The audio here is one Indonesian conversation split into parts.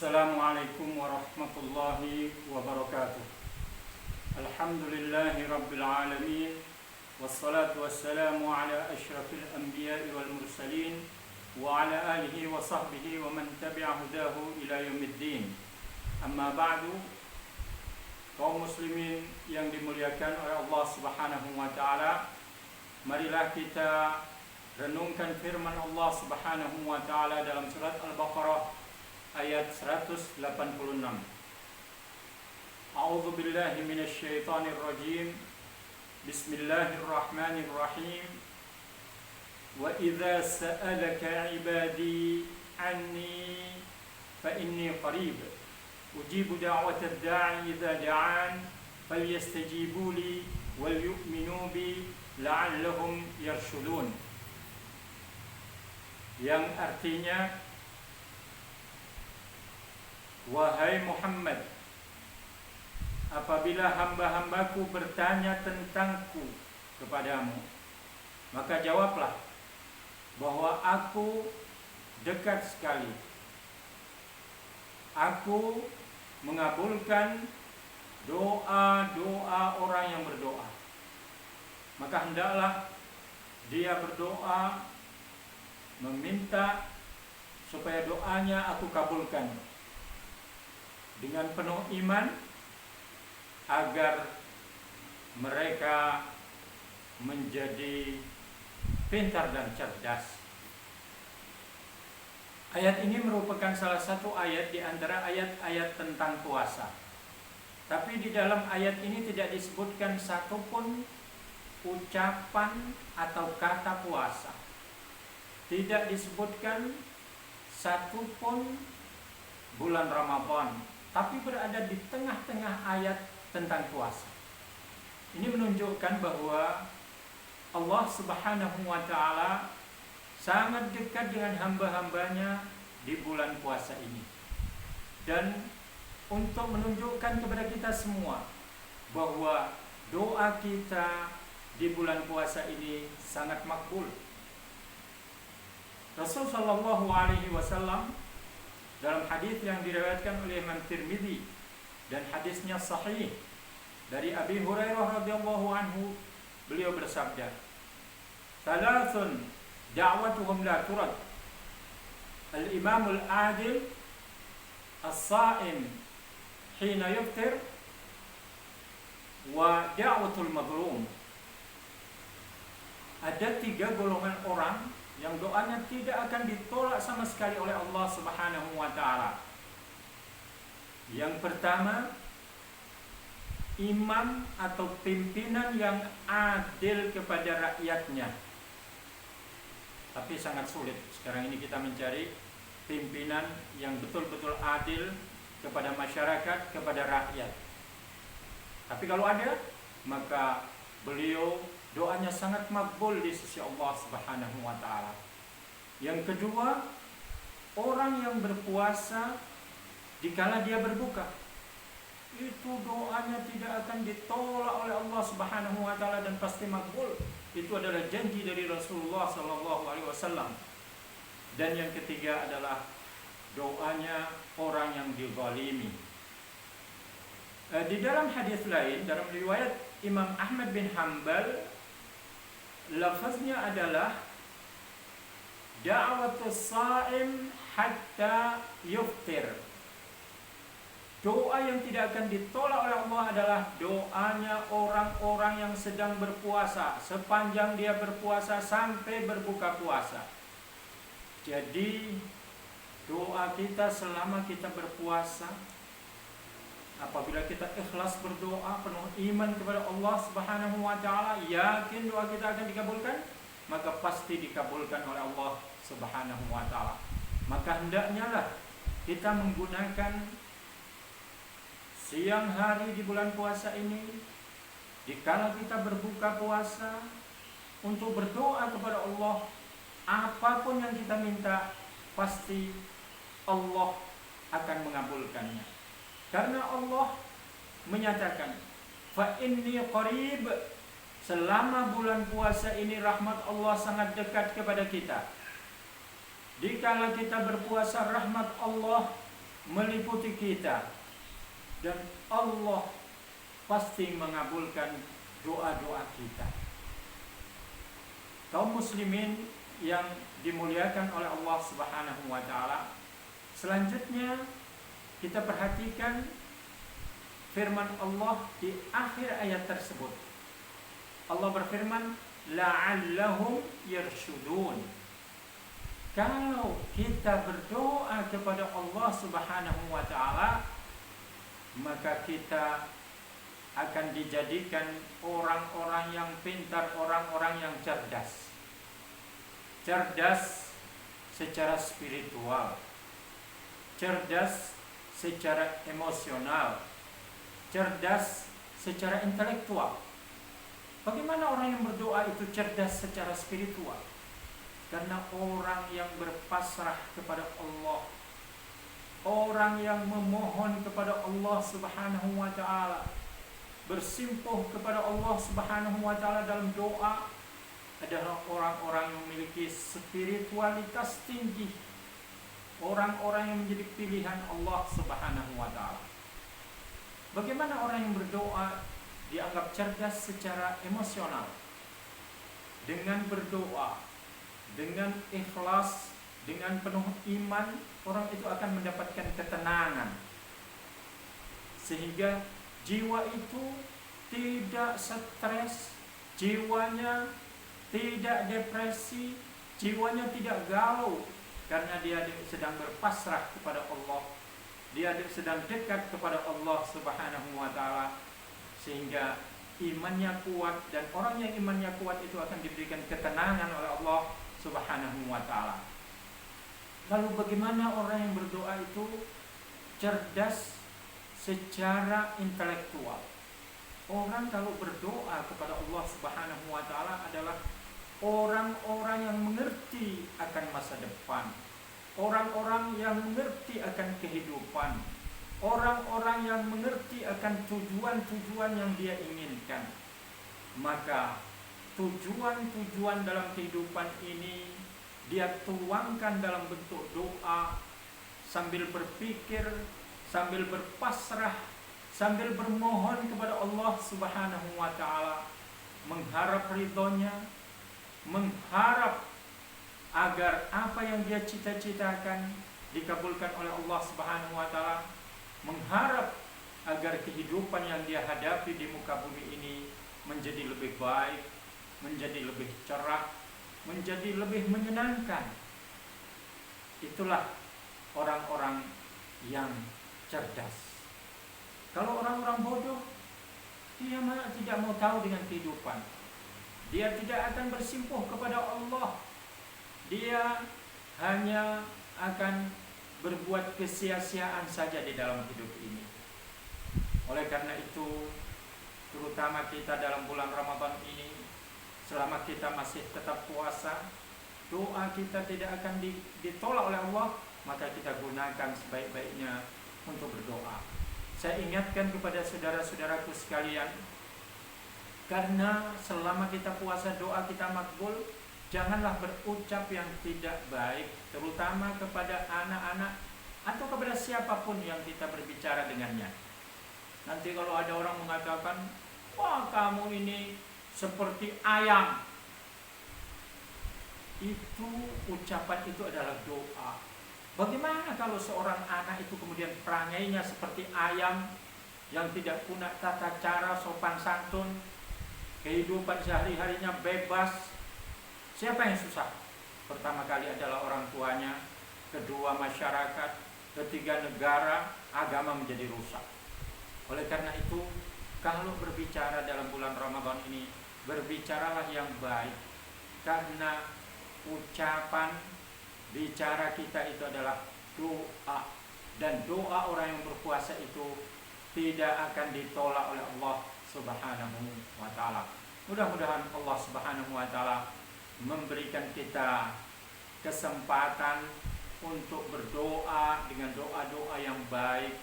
Assalamualaikum warahmatullahi wabarakatuh. Alhamdulillahi rabbil alamin. Wassalatu wassalamu ala asyrafil anbiya'i wal mursalin wa ala alihi wa sahbihi wa man tabi'a hudahu ila yaumiddin. Amma ba'du. Kaum muslimin yang dimuliakan oleh Allah Subhanahu wa taala, marilah kita renungkan firman Allah Subhanahu wa taala dalam surat Al-Baqarah ayat 186. A'udzu billahi minasy syaithanir rajim. Bismillahirrahmanirrahim. Wa idza sa'alaka 'ibadi 'anni fa inni qarib ujibu da'watad da'i idza da'an falyastajibu li wal yu'minu bi la'allahum yarshudun. Yang artinya, wahai Muhammad, apabila hamba-hambaku bertanya tentangku kepadamu, maka jawablah bahwa aku dekat sekali. Aku mengabulkan doa-doa orang yang berdoa. Maka hendaklah dia berdoa, meminta supaya doanya aku kabulkan dengan penuh iman, agar mereka menjadi pintar dan cerdas. Ayat ini merupakan salah satu ayat di antara ayat-ayat tentang puasa. Tapi di dalam ayat ini tidak disebutkan satupun ucapan atau kata puasa. Tidak disebutkan satupun bulan Ramadan, tapi berada di tengah-tengah ayat tentang puasa. Ini menunjukkan bahwa Allah Subhanahu wa taala sangat dekat dengan hamba-hambanya di bulan puasa ini. Dan untuk menunjukkan kepada kita semua bahwa doa kita di bulan puasa ini sangat makbul. Rasul sallallahu alaihi wasallam dalam hadis yang diriwayatkan oleh Imam Tirmidzi dan hadisnya sahih dari Abi Hurairah radhiyallahu anhu, beliau bersabda, "Thalathun da'watuhum la turad. Al-imamul adil, as-sa'im hina yuftir, wa da'watul mazlum." Ada 3 golongan orang yang doanya tidak akan ditolak sama sekali oleh Allah Subhanahu wa taala. Yang pertama, imam atau pimpinan yang adil kepada rakyatnya. Tapi sangat sulit sekarang ini kita mencari pimpinan yang betul-betul adil kepada masyarakat, kepada rakyat. Tapi kalau ada, maka beliau doanya sangat makbul di sisi Allah Subhanahu wa taala. Yang kedua, orang yang berpuasa dikala dia berbuka, itu doanya tidak akan ditolak oleh Allah Subhanahu wa taala dan pasti makbul. Itu adalah janji dari Rasulullah sallallahu alaihi wasallam. Dan yang ketiga adalah doanya orang yang dizalimi. Di dalam hadis lain, dalam riwayat Imam Ahmad bin Hanbal, lafaznya adalah da'watus sha'im hatta yuftir. Doa yang tidak akan ditolak oleh Allah adalah doanya orang-orang yang sedang berpuasa, sepanjang dia berpuasa sampai berbuka puasa. Jadi doa kita selama kita berpuasa, apabila kita ikhlas berdoa, penuh iman kepada Allah Subhanahu wa taala, yakin doa kita akan dikabulkan, maka pasti dikabulkan oleh Allah Subhanahu wa taala. Maka hendaknya lah kita menggunakan siang hari di bulan puasa ini, dikala kita berbuka puasa, untuk berdoa kepada Allah. Apapun yang kita minta, pasti Allah akan mengabulkannya. Karena Allah menyatakan, fa inni qarib, selama bulan puasa ini rahmat Allah sangat dekat kepada kita. Dikala kita berpuasa, rahmat Allah meliputi kita, dan Allah pasti mengabulkan doa-doa kita. Kaum muslimin yang dimuliakan oleh Allah Subhanahu wa taala, selanjutnya kita perhatikan firman Allah di akhir ayat tersebut. Allah berfirman, la'allahum yarshudun. Kalau kita berdoa kepada Allah Subhanahu wa taala, maka kita akan dijadikan orang-orang yang pintar, orang-orang yang cerdas. Cerdas secara spiritual, cerdas secara emosional, cerdas secara intelektual. Bagaimana orang yang berdoa itu cerdas secara spiritual? Karena orang yang berpasrah kepada Allah, orang yang memohon kepada Allah Subhanahu wa taala, bersimpuh kepada Allah Subhanahu wa taala dalam doa, adalah orang-orang yang memiliki spiritualitas tinggi, orang-orang yang menjadi pilihan Allah Subhanahu wa taala. Bagaimana orang yang berdoa dianggap cerdas secara emosional? Dengan berdoa, dengan ikhlas, dengan penuh iman, orang itu akan mendapatkan ketenangan, sehingga jiwa itu tidak stres, jiwanya tidak depresi, jiwanya tidak galau, karena dia sedang berpasrah kepada Allah, dia sedang dekat kepada Allah Subhanahu wa taala, sehingga imannya kuat, dan orang yang imannya kuat itu akan diberikan ketenangan oleh Allah Subhanahu wa taala. Lalu bagaimana orang yang berdoa itu cerdas secara intelektual? Orang kalau berdoa kepada Allah Subhanahu wa taala adalah orang-orang yang mengerti akan masa depan, orang-orang yang mengerti akan kehidupan, orang-orang yang mengerti akan tujuan-tujuan yang dia inginkan. Maka tujuan-tujuan dalam kehidupan ini dia tuangkan dalam bentuk doa, sambil berpikir, sambil berpasrah, sambil bermohon kepada Allah Subhanahu wa taala, mengharap ridhonya, mengharap agar apa yang dia cita-citakan dikabulkan oleh Allah Subhanahu wa taala, mengharap agar kehidupan yang dia hadapi di muka bumi ini menjadi lebih baik, menjadi lebih cerah, menjadi lebih menyenangkan. Itulah orang-orang yang cerdas. Kalau orang-orang bodoh, dia tidak mau tahu dengan kehidupan, dia tidak akan bersimpuh kepada Allah, dia hanya akan berbuat kesia-siaan saja di dalam hidup ini. Oleh karena itu, terutama kita dalam bulan Ramadan ini, selama kita masih tetap puasa, doa kita tidak akan ditolak oleh Allah, maka kita gunakan sebaik-baiknya untuk berdoa. Saya ingatkan kepada saudara-saudaraku sekalian, karena selama kita puasa doa kita makbul, janganlah berucap yang tidak baik, terutama kepada anak-anak atau kepada siapapun yang kita berbicara dengannya. Nanti kalau ada orang mengatakan, wah kamu ini seperti ayam, itu ucapan itu adalah doa. Bagaimana kalau seorang anak itu kemudian perangainya seperti ayam yang tidak punya tata cara sopan santun, kehidupan sehari-harinya bebas? Siapa yang susah? Pertama kali adalah orang tuanya, kedua masyarakat, ketiga negara, agama menjadi rusak. Oleh karena itu, kalau berbicara dalam bulan Ramadan ini, berbicaralah yang baik, karena ucapan bicara kita itu adalah doa, dan doa orang yang berpuasa itu tidak akan ditolak oleh Allah Subhanahu wa taala. Mudah-mudahan Allah Subhanahu wa taala memberikan kita kesempatan untuk berdoa dengan doa-doa yang baik,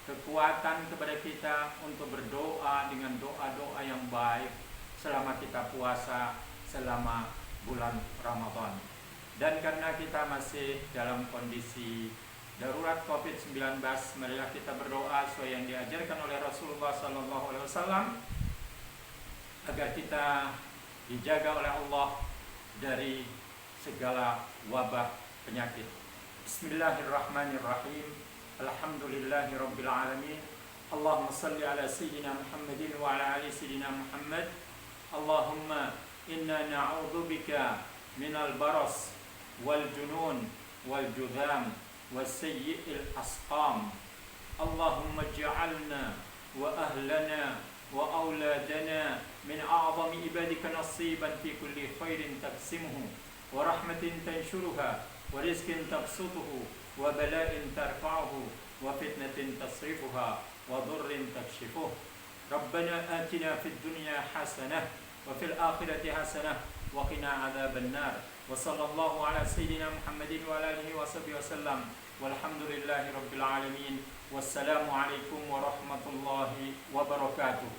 kekuatan kepada kita untuk berdoa dengan doa-doa yang baik selama kita puasa, selama bulan Ramadan. Dan karena kita masih dalam kondisi darurat COVID-19, marilah kita berdoa sesuai yang diajarkan oleh Rasulullah SAW agar kita dijaga oleh Allah dari segala wabah penyakit. Bismillahirrahmanirrahim. Alhamdulillahirabbil alamin. Allahumma salli ala sayyidina Muhammadin wa ala ali sayyidina Muhammad. Allahumma inna na'udzubika minal baras wal junun wal judham wasayyi'il asqam. Allahumma ij'alna wa ahlana wa auladana min a'zami ibadika nasiban fi kulli khairin taqsimuhu wa rahmatin tanshuruha wa rizqin tabsutuhu wa bala'in tarfa'uhu wa fitnatin tasrifuha wa dhurrin takshifuh. Rabbana atina fid dunya hasanah wa fil akhirati hasanah wa qina adzaban nar. Wa sallallahu ala sayyidina Muhammadin wa ala alihi wa sahbihi wasallam. Walhamdulillahi rabbil alamin. Wassalamu alaikum warahmatullahi wabarakatuh.